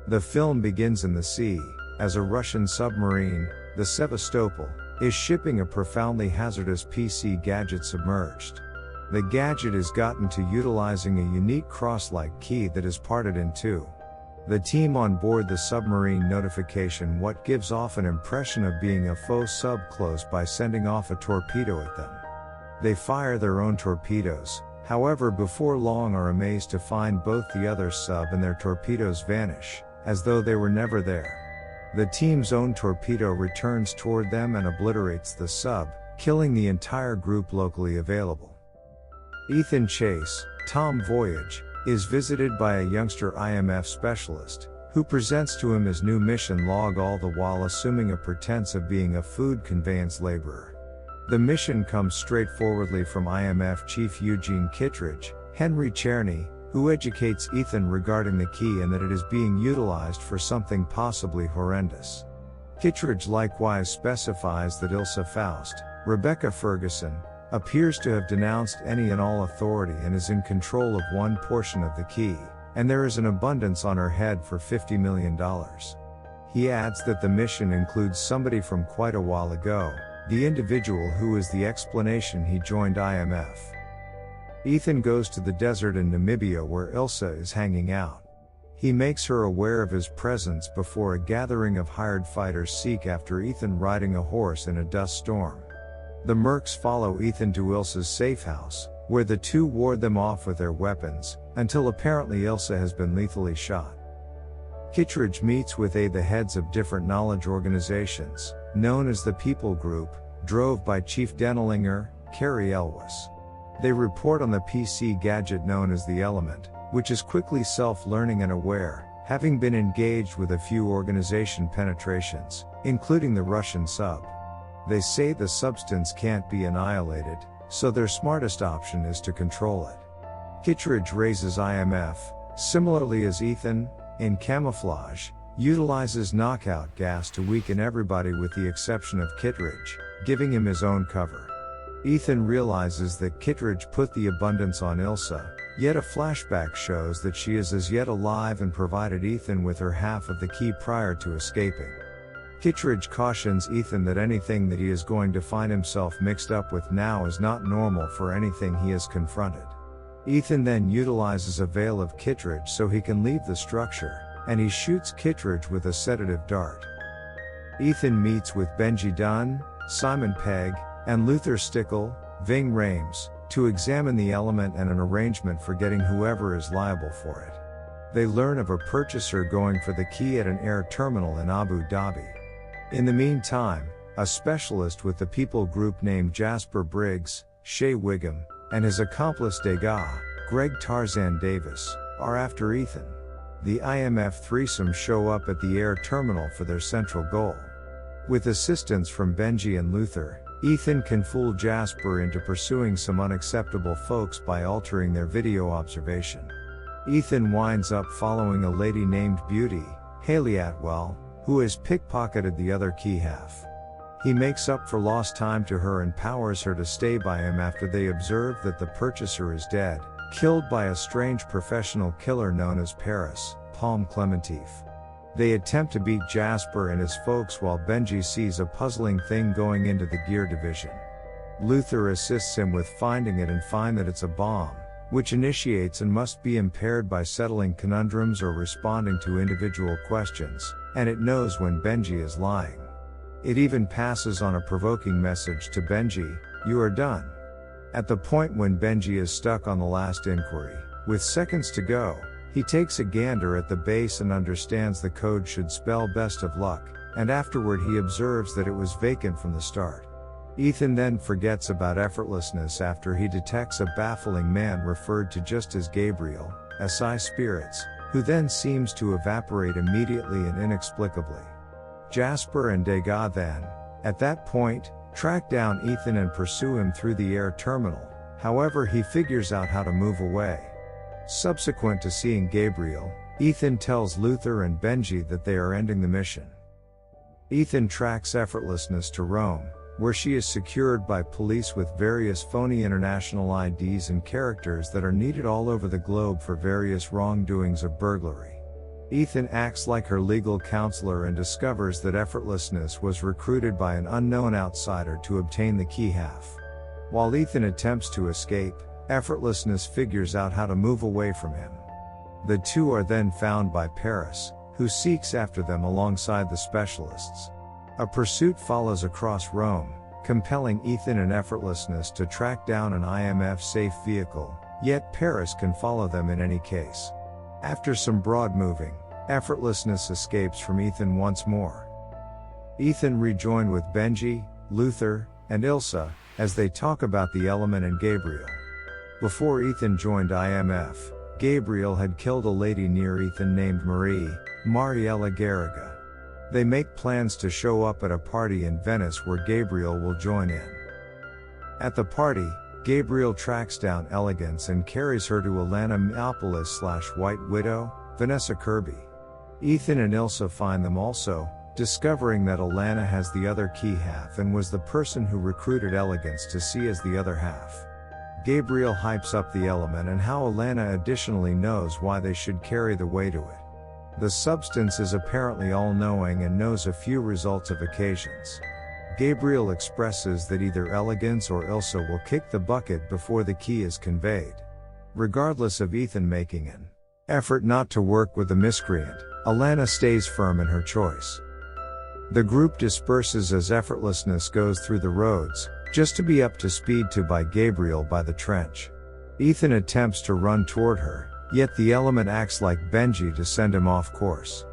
The film begins in the sea, as a Russian submarine, the Sevastopol, is shipping a profoundly hazardous PC gadget submerged. The gadget is gotten to utilizing a unique cross-like key that is parted in two. The team on board the submarine notification what gives off an impression of being a faux sub close by sending off a torpedo at them. They fire their own torpedoes, however before long are amazed to find both the other sub and their torpedoes vanish, as though they were never there. The team's own torpedo returns toward them and obliterates the sub, killing the entire group locally available. Ethan Chase, Tom Voyage, is visited by a youngster IMF specialist, who presents to him his new mission log all the while assuming a pretense of being a food conveyance laborer. The mission comes straightforwardly from IMF chief Eugene Kittredge, Henry Czerny, who educates Ethan regarding the key and that it is being utilized for something possibly horrendous. Kittredge likewise specifies that Ilsa Faust, Rebecca Ferguson, appears to have denounced any and all authority and is in control of one portion of the key, and there is an abundance on her head for $50 million. He adds that the mission includes somebody from quite a while ago, the individual who is the explanation he joined IMF. Ethan goes to the desert in Namibia where Ilsa is hanging out. He makes her aware of his presence before a gathering of hired fighters seek after Ethan riding a horse in a dust storm. The mercs follow Ethan to Ilsa's safe house, where the two ward them off with their weapons, until apparently Ilsa has been lethally shot. Kittredge meets with the heads of different knowledge organizations, known as the People Group, drove by Chief Denelinger, Carrie Elwes. They report on the PC gadget known as the Element, which is quickly self-learning and aware, having been engaged with a few organization penetrations, including the Russian sub. They say the substance can't be annihilated, so their smartest option is to control it. Kittredge raises IMF, similarly as Ethan, in camouflage, utilizes knockout gas to weaken everybody with the exception of Kittredge, giving him his own cover. Ethan realizes that Kittredge put the abundance on Ilsa, yet a flashback shows that she is as yet alive and provided Ethan with her half of the key prior to escaping. Kittredge cautions Ethan that anything that he is going to find himself mixed up with now is not normal for anything he has confronted. Ethan then utilizes a veil of Kittredge so he can leave the structure, and he shoots Kittredge with a sedative dart. Ethan meets with Benji Dunn, Simon Pegg, and Luther Stickle, Ving Rhames, to examine the element and an arrangement for getting whoever is liable for it. They learn of a purchaser going for the key at an air terminal in Abu Dhabi. In the meantime, a specialist with the People Group named Jasper Briggs, Shea Wiggum, and his accomplice Degas, Greg Tarzan Davis, are after Ethan. The IMF threesome show up at the air terminal for their central goal. With assistance from Benji and Luther, Ethan can fool Jasper into pursuing some unacceptable folks by altering their video observation. Ethan winds up following a lady named Beauty, Haley Atwell, who has pickpocketed the other key half. He makes up for lost time to her and powers her to stay by him after they observe that the purchaser is dead, killed by a strange professional killer known as Paris, Palm Clementif. They attempt to beat Jasper and his folks while Benji sees a puzzling thing going into the gear division. Luther assists him with finding it and find that it's a bomb, which initiates and must be impaired by settling conundrums or responding to individual questions, and it knows when Benji is lying. It even passes on a provoking message to Benji, "You are done." At the point when Benji is stuck on the last inquiry, with seconds to go, he takes a gander at the base and understands the code should spell best of luck, and afterward he observes that it was vacant from the start. Ethan then forgets about effortlessness after he detects a baffling man referred to just as Gabriel, SI Spirits, who then seems to evaporate immediately and inexplicably. Jasper and Degas then, at that point, track down Ethan and pursue him through the air terminal, however he figures out how to move away. Subsequent to seeing Gabriel, Ethan tells Luther and Benji that they are ending the mission. Ethan tracks effortlessness to Rome, where she is secured by police with various phony international IDs and characters that are needed all over the globe for various wrongdoings of burglary. Ethan acts like her legal counselor and discovers that effortlessness was recruited by an unknown outsider to obtain the key half. While Ethan attempts to escape, effortlessness figures out how to move away from him. The two are then found by Paris, who seeks after them alongside the specialists. A pursuit follows across Rome, compelling Ethan and effortlessness to track down an IMF-safe vehicle, yet Paris can follow them in any case. After some broad moving, effortlessness escapes from Ethan once more. Ethan rejoined with Benji, Luther, and Ilsa, as they talk about the element and Gabriel. Before Ethan joined IMF, Gabriel had killed a lady near Ethan named Mariella Garriga. They make plans to show up at a party in Venice where Gabriel will join in. At the party, Gabriel tracks down Elegance and carries her to Alana Meopolis/White Widow, Vanessa Kirby. Ethan and Ilsa find them also, discovering that Alana has the other key half and was the person who recruited Elegance to see as the other half. Gabriel hypes up the element and how Alana additionally knows why they should carry the weight to it. The substance is apparently all-knowing and knows a few results of occasions. Gabriel expresses that either Elegance or Ilsa will kick the bucket before the key is conveyed. Regardless of Ethan making an effort not to work with the miscreant, Alana stays firm in her choice. The group disperses as effortlessness goes through the roads, just to be up to speed to by Gabriel by the trench. Ethan attempts to run toward her, yet the element acts like Benji to send him off course.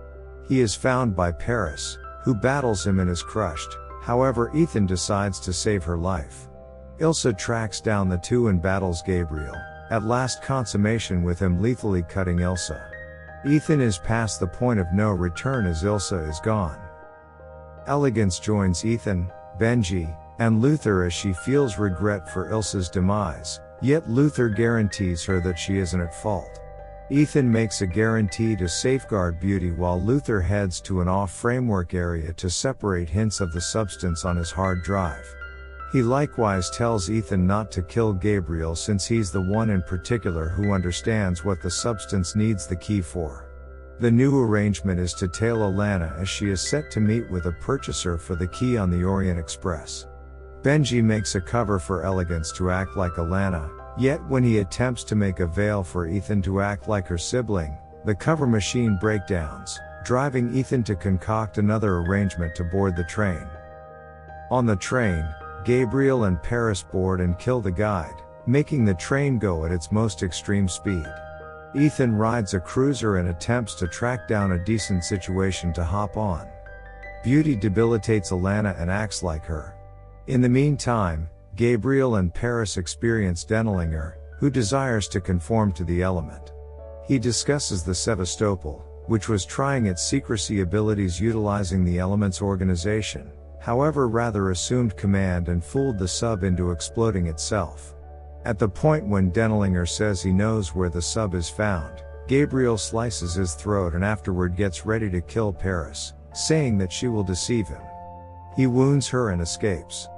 He is found by Paris, who battles him and is crushed. However, Ethan decides to save her life. Ilsa tracks down the two and battles Gabriel, at last consummation with him lethally cutting Ilsa. Ethan is past the point of no return as Ilsa is gone. Elegance joins Ethan, Benji, and Luther as she feels regret for Ilsa's demise, yet Luther guarantees her that she isn't at fault. Ethan makes a guarantee to safeguard Beauty while Luther heads to an off-framework area to separate hints of the substance on his hard drive. He likewise tells Ethan not to kill Gabriel since he's the one in particular who understands what the substance needs the key for. The new arrangement is to tail Alana as she is set to meet with a purchaser for the key on the Orient Express. Benji makes a cover for Elegance to act like Alana, yet when he attempts to make a veil for Ethan to act like her sibling, the cover machine breakdowns, driving Ethan to concoct another arrangement to board the train. On the train, Gabriel and Paris board and kill the guide, making the train go at its most extreme speed. Ethan rides a cruiser and attempts to track down a decent situation to hop on. Beauty debilitates Alana and acts like her. In the meantime, Gabriel and Paris experience Denelinger, who desires to conform to the element. He discusses the Sevastopol, which was trying its secrecy abilities utilizing the element's organization, however rather assumed command and fooled the sub into exploding itself. At the point when Denelinger says he knows where the sub is found, Gabriel slices his throat and afterward gets ready to kill Paris, saying that she will deceive him. He wounds her and escapes.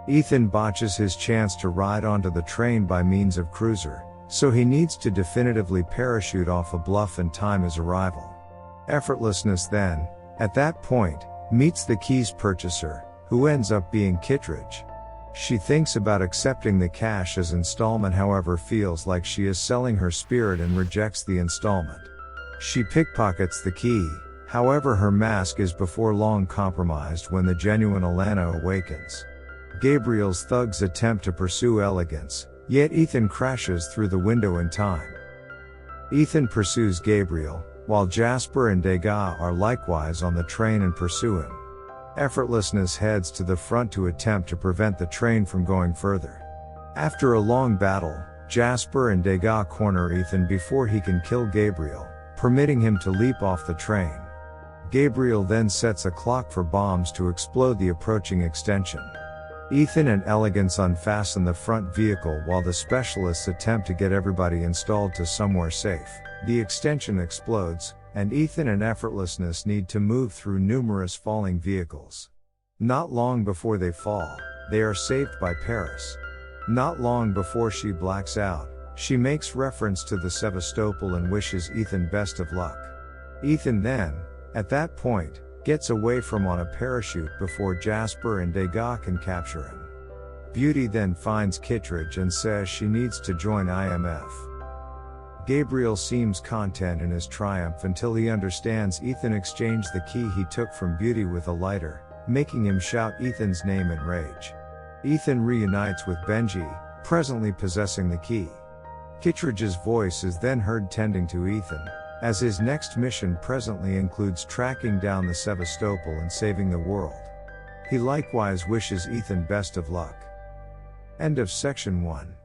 Ethan botches his chance to ride onto the train by means of cruiser, so he needs to definitively parachute off a bluff and time his arrival. Effortlessness then, at that point, meets the key's purchaser, who ends up being Kittredge. She thinks about accepting the cash as installment, however feels like she is selling her spirit and rejects the installment. She pickpockets the key, however her mask is before long compromised when the genuine Alana awakens. Gabriel's thugs attempt to pursue Elegance, yet Ethan crashes through the window in time. Ethan pursues Gabriel, while Jasper and Degas are likewise on the train and pursue him. Effortlessness heads to the front to attempt to prevent the train from going further. After a long battle, Jasper and Degas corner Ethan before he can kill Gabriel, permitting him to leap off the train. Gabriel then sets a clock for bombs to explode the approaching extension. Ethan and Elegance unfasten the front vehicle while the specialists attempt to get everybody installed to somewhere safe. The extension explodes, and Ethan and Effortlessness need to move through numerous falling vehicles. Not long before they fall, they are saved by Paris. Not long before she blacks out, she makes reference to the Sevastopol and wishes Ethan best of luck. Ethan then, at that point, gets away from on a parachute before Jasper and Degas can capture him. Beauty then finds Kittredge and says she needs to join IMF. Gabriel seems content in his triumph until he understands Ethan exchanged the key he took from Beauty with a lighter, making him shout Ethan's name in rage. Ethan reunites with Benji, presently possessing the key. Kittredge's voice is then heard tending to Ethan, as his next mission presently includes tracking down the Sevastopol and saving the world. He likewise wishes Ethan best of luck. End of section 1.